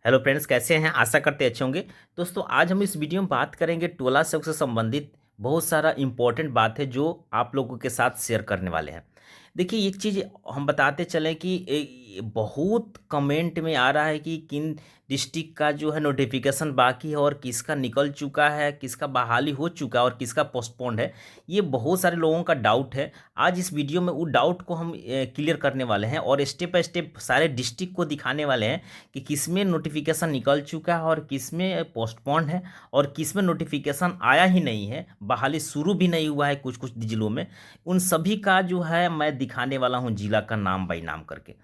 Hello friends, कैसे हैं? आशा करते अच्छे होंगे। दोस्तों, आज हम इस वीडियो में बात करेंगे टोला सेवक से संबंधित बहुत सारा इंपॉर्टेंट बात है जो आप लोगों के साथ शेयर करने वाले हैं। देखिए, एक चीज़ हम बताते चलें कि बहुत कमेंट में आ रहा है कि किन डिस्ट्रिक्ट का जो है नोटिफिकेशन बाकी है और किसका निकल चुका है, किसका बहाली हो चुका है और किसका पोस्टपोन्ड है। ये बहुत सारे लोगों का डाउट है। आज इस वीडियो में वो डाउट को हम क्लियर करने वाले हैं और स्टेप बाय स्टेप सारे डिस्ट्रिक्ट को दिखाने वाले हैं कि किस में नोटिफिकेशन निकल चुका है और किस में पोस्टपोन्ड है और किस में नोटिफिकेशन आया ही नहीं है, बहाली शुरू भी नहीं हुआ है कुछ कुछ जिलों में। उन सभी का जो है मैं दिखाने वाला हूं जिला का नाम बाई नाम करके।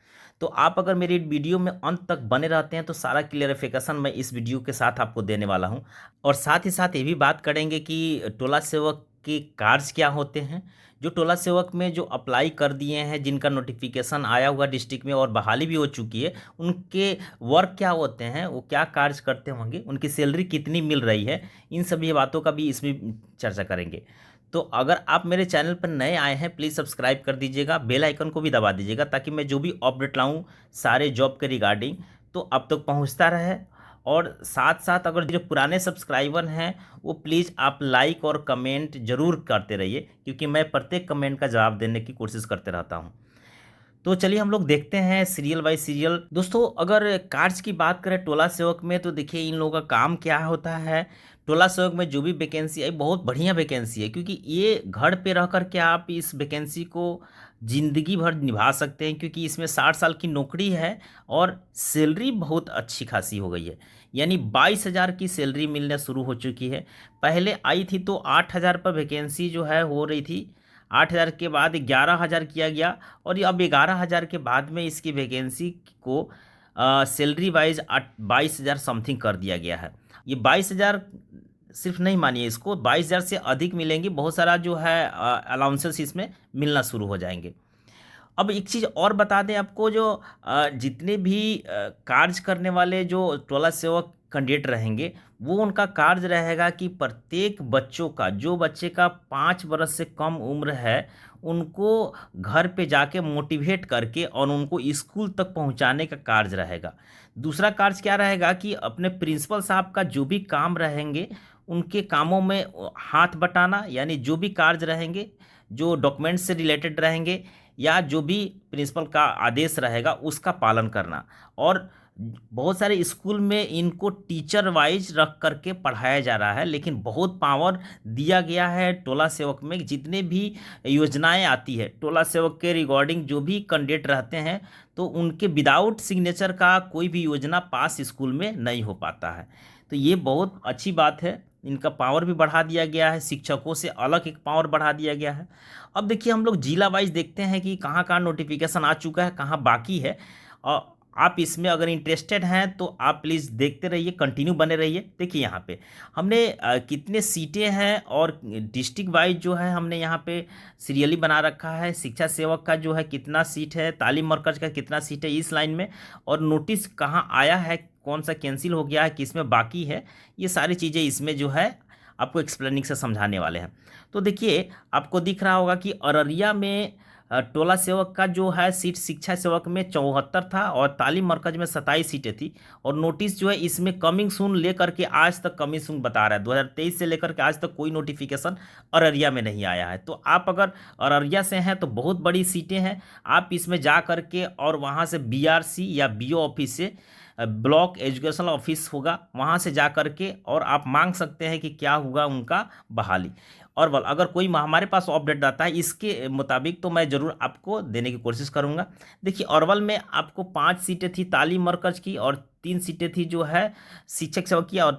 तो आप अगर मेरी वीडियो में अंत तक बने रहते हैं तो सारा क्लियरिफिकेशन मैं इस वीडियो के साथ आपको देने वाला हूं। और साथ ही साथ ये भी बात करेंगे कि टोला सेवक के कार्य क्या होते हैं। जो टोला सेवक में जो अप्लाई कर दिए हैं, जिनका नोटिफिकेशन आया हुआ डिस्ट्रिक्ट में और बहाली भी हो चुकी है, उनके वर्क क्या होते हैं, वो क्या कार्य करते होंगे, उनकी सैलरी कितनी मिल रही है, इन सभी बातों का भी इसमें चर्चा करेंगे। तो अगर आप मेरे चैनल पर नए आए हैं, प्लीज़ सब्सक्राइब कर दीजिएगा, बेल आइकन को भी दबा दीजिएगा ताकि मैं जो भी अपडेट लाऊं सारे जॉब के रिगार्डिंग तो अब तक पहुंचता रहे। और साथ साथ अगर जो पुराने सब्सक्राइबर हैं वो प्लीज़ आप लाइक और कमेंट ज़रूर करते रहिए, क्योंकि मैं प्रत्येक कमेंट का जवाब देने की कोशिश करते रहता हूं। तो चलिए हम लोग देखते हैं सीरियल बाय सीरियल। दोस्तों, अगर कार्ड्स की बात करें टोला सेवक में तो देखिए इन लोगों का काम क्या होता है। टोला सेवक में जो भी वैकेंसी आई बहुत बढ़िया वैकेंसी है, क्योंकि ये घर पे रह कर के आप इस वैकेंसी को ज़िंदगी भर निभा सकते हैं, क्योंकि इसमें 60 साल की नौकरी है और सैलरी बहुत अच्छी खासी हो गई है। यानी 22,000 की सैलरी मिलना शुरू हो चुकी है। पहले आई थी तो 8,000 पर वैकेंसी जो है हो रही थी। 8,000 के बाद 11,000 किया गया और ये अब 11,000 के बाद में इसकी वैकेंसी को सैलरी वाइज 22,000 समथिंग कर दिया गया है। ये 22,000 सिर्फ नहीं मानिए, इसको 22,000 से अधिक मिलेंगे। बहुत सारा जो है अलाउंसेस इसमें मिलना शुरू हो जाएंगे। अब एक चीज़ और बता दें आपको, जो जितने भी कार्य करने वाले जो टोला सेवक कैंडिडेट रहेंगे, वो उनका कार्य रहेगा कि प्रत्येक बच्चों का, जो बच्चे का 5 बरस से कम उम्र है, उनको घर पे जाके मोटिवेट करके और उनको स्कूल तक पहुंचाने का कार्य रहेगा। दूसरा कार्य क्या रहेगा कि अपने प्रिंसिपल साहब का जो भी काम रहेंगे उनके कामों में हाथ बटाना, यानी जो भी कार्य रहेंगे, जो डॉक्यूमेंट्स से रिलेटेड रहेंगे या जो भी प्रिंसिपल का आदेश रहेगा उसका पालन करना। और बहुत सारे स्कूल में इनको टीचर वाइज रख करके पढ़ाया जा रहा है, लेकिन बहुत पावर दिया गया है टोला सेवक में। जितने भी योजनाएं आती है टोला सेवक के रिगार्डिंग, जो भी कैंडिडेट रहते हैं तो उनके विदाउट सिग्नेचर का कोई भी योजना पास स्कूल में नहीं हो पाता है। तो ये बहुत अच्छी बात है। इनका पावर भी बढ़ा दिया गया है, शिक्षकों से अलग एक पावर बढ़ा दिया गया है। अब देखिए हम लोग जिला वाइज देखते हैं कि कहाँ कहाँ नोटिफिकेशन आ चुका है, कहाँ बाकी है। और आप इसमें अगर इंटरेस्टेड हैं तो आप प्लीज़ देखते रहिए, कंटिन्यू बने रहिए। देखिए यहाँ पे हमने कितने सीटें हैं और डिस्ट्रिक्ट वाइज जो है हमने यहाँ पे सीरियली बना रखा है। शिक्षा सेवक का जो है कितना सीट है, तालीम मरकज का कितना सीट है इस लाइन में, और नोटिस कहाँ आया है, कौन सा कैंसिल हो गया है, किस में बाकी है, ये सारी चीज़ें इसमें जो है आपको एक्सप्लेनिंग से समझाने वाले हैं। तो देखिए आपको दिख रहा होगा कि अररिया में टोला सेवक का जो है सीट शिक्षा सेवक में 74 था और तालीम मरकज में 27 सीटें थी। और नोटिस जो है इसमें कमिंग सून लेकर के आज तक कमिंग सून बता रहा है, 2023 से लेकर के आज तक कोई नोटिफिकेशन अररिया में नहीं आया है। तो आप अगर अररिया से हैं तो बहुत बड़ी सीटें हैं, आप इसमें जा करके और वहाँ से बीआरसी या बीओ ऑफिस से, ब्लॉक एजुकेशनल ऑफिस होगा, वहाँ से जा करके और आप मांग सकते हैं कि क्या होगा उनका बहाली। और अगर कोई हमारे पास अपडेट आता है इसके मुताबिक तो मैं ज़रूर आपको देने की कोशिश करूँगा। देखिए अरवल में आपको 5 सीटें थी तालीम मरकज़ की और 3 सीटें थी जो है शिक्षक सेवक की और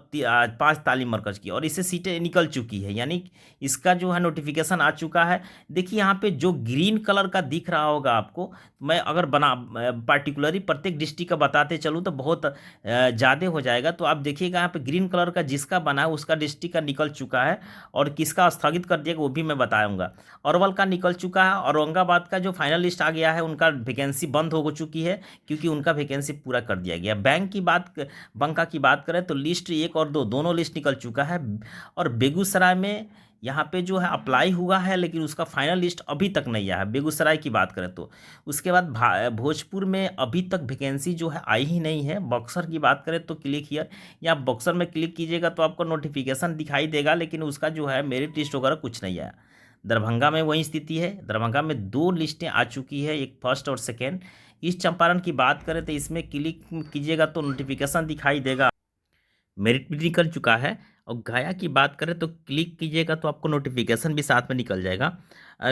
5 तालीम मरकज़ की, और इससे सीटें निकल चुकी है, यानी इसका जो है नोटिफिकेशन आ चुका है। देखिए यहाँ पे जो ग्रीन कलर का दिख रहा होगा आपको, मैं अगर बना पार्टिकुलरली प्रत्येक डिस्ट्रिक्ट का बताते चलूँ तो बहुत ज़्यादा हो जाएगा। तो आप देखिएगा यहाँ पे ग्रीन कलर का जिसका बना है उसका डिस्ट्रिक्ट का निकल चुका है, और किसका स्थगित कर दिया वो भी मैं बताऊंगा। अरवल का निकल चुका है, औरंगाबाद का जो फाइनल लिस्ट आ गया है उनका वैकेंसी बंद हो चुकी है, क्योंकि उनका वैकेंसी पूरा कर दिया गया। बंका की बात करें तो लिस्ट 1 और 2 दोनों लिस्ट निकल चुका है। और बेगूसराय में यहाँ पे जो है अप्लाई हुआ है, लेकिन उसका फाइनल लिस्ट अभी तक नहीं आया है। बेगूसराय की बात करें तो उसके बाद भोजपुर में अभी तक वैकेंसी जो है आई ही नहीं है। बक्सर की बात करें तो क्लिक हियर, या बक्सर में क्लिक कीजिएगा तो आपको नोटिफिकेशन दिखाई देगा, लेकिन उसका जो है मेरिट लिस्ट वगैरह कुछ नहीं आया। दरभंगा में वही स्थिति है। दरभंगा में 2 लिस्टें आ चुकी है, एक फर्स्ट और सेकेंड। ईस्ट चंपारण की बात करें तो इसमें क्लिक कीजिएगा तो नोटिफिकेशन दिखाई देगा, मेरिट भी निकल चुका है। और गया की बात करें तो क्लिक कीजिएगा तो आपको नोटिफिकेशन भी साथ में निकल जाएगा।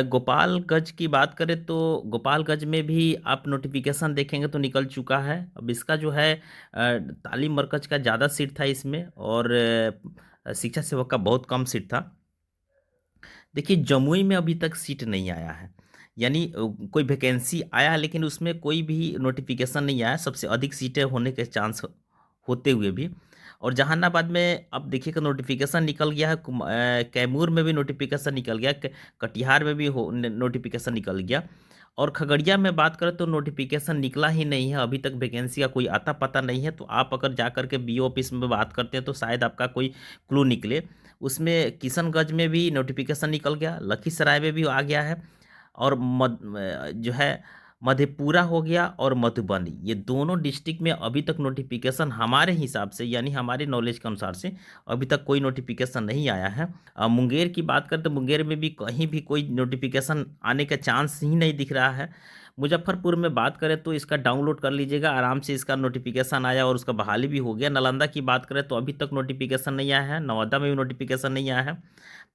गोपालगंज की बात करें तो गोपालगंज में भी आप नोटिफिकेशन देखेंगे तो निकल चुका है। अब इसका जो है तालीम मरकज का ज़्यादा सीट था इसमें, और शिक्षा सेवक का बहुत कम सीट था। देखिए जमुई में अभी तक सीट नहीं आया है, यानी कोई वैकेंसी आया है लेकिन उसमें कोई भी नोटिफिकेशन नहीं आया, सबसे अधिक सीटें होने के चांस होते हुए भी। और जहानाबाद में अब देखिएगा नोटिफिकेशन निकल गया है, कैमूर में भी नोटिफिकेशन निकल गया, कटिहार में भी नोटिफिकेशन निकल गया। और खगड़िया में बात करें तो नोटिफिकेशन निकला ही नहीं है, अभी तक वैकेंसी का कोई आता पता नहीं है। तो आप अगर जा कर के बीओ ऑफिस में बात करते हैं तो शायद आपका कोई क्लू निकले। उसमें किशनगंज में भी नोटिफिकेशन निकल गया, लखीसराय में भी आ गया है, और जो है मधेपुरा हो गया और मधुबनी, ये दोनों डिस्ट्रिक्ट में अभी तक नोटिफिकेशन हमारे हिसाब से, यानी हमारे नॉलेज के अनुसार से अभी तक कोई नोटिफिकेशन नहीं आया है। मुंगेर की बात करें तो मुंगेर में भी कहीं भी कोई नोटिफिकेशन आने का चांस ही नहीं दिख रहा है। मुजफ्फरपुर में बात करें तो इसका डाउनलोड कर लीजिएगा आराम से, इसका नोटिफिकेशन आया और उसका बहाली भी हो गया। नालंदा की बात करें तो अभी तक नोटिफिकेशन नहीं आया है, नवादा में भी नोटिफिकेशन नहीं आया है।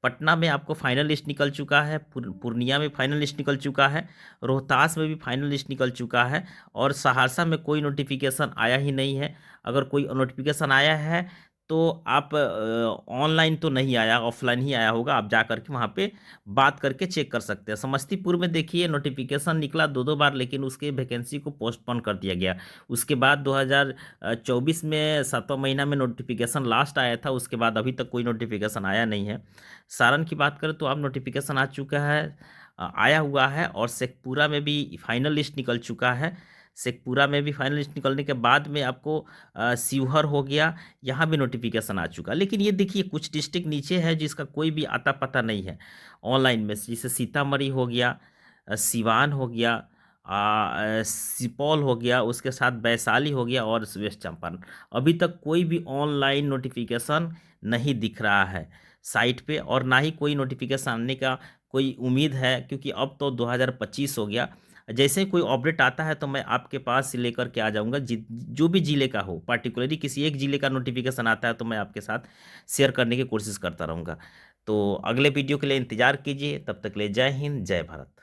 पटना में आपको फाइनल लिस्ट निकल चुका है, पूर्णिया में फाइनल लिस्ट निकल चुका है, रोहतास में भी फाइनल लिस्ट निकल चुका है, और सहरसा में कोई नोटिफिकेशन आया ही नहीं है। अगर कोई नोटिफिकेशन आया है तो आप ऑनलाइन तो नहीं आया, ऑफलाइन ही आया होगा, आप जा करके वहाँ पे बात करके चेक कर सकते हैं। समस्तीपुर में देखिए नोटिफिकेशन निकला 2 बार, लेकिन उसके वैकेंसी को पोस्टपोन कर दिया गया। उसके बाद 2024 में 7वां महीना में नोटिफिकेशन लास्ट आया था, उसके बाद अभी तक कोई नोटिफिकेशन आया नहीं है। सारण की बात करें तो अब नोटिफिकेशन आ चुका है, आया हुआ है, और शेखपुरा में भी फाइनल लिस्ट निकल चुका है। शेखपुरा में भी फाइनल लिस्ट निकलने के बाद में आपको शिवहर हो गया, यहाँ भी नोटिफिकेशन आ चुका। लेकिन ये देखिए कुछ डिस्ट्रिक्ट नीचे है जिसका कोई भी आता पता नहीं है ऑनलाइन में, जैसे सीतामढ़ी हो गया, सिवान हो गया, सुपौल हो गया, उसके साथ वैशाली हो गया, और वेस्ट चंपारण। अभी तक कोई भी ऑनलाइन नोटिफिकेशन नहीं दिख रहा है साइट पे, और ना ही कोई नोटिफिकेशन आने का कोई उम्मीद है, क्योंकि अब तो 2025 हो गया। जैसे ही कोई अपडेट आता है तो मैं आपके पास लेकर के आ जाऊंगा, जो भी जिले का हो, पार्टिकुलरली किसी एक जिले का नोटिफिकेशन आता है तो मैं आपके साथ शेयर करने की कोशिश करता रहूँगा। तो अगले वीडियो के लिए इंतज़ार कीजिए, तब तक के लिए जय हिंद जय भारत।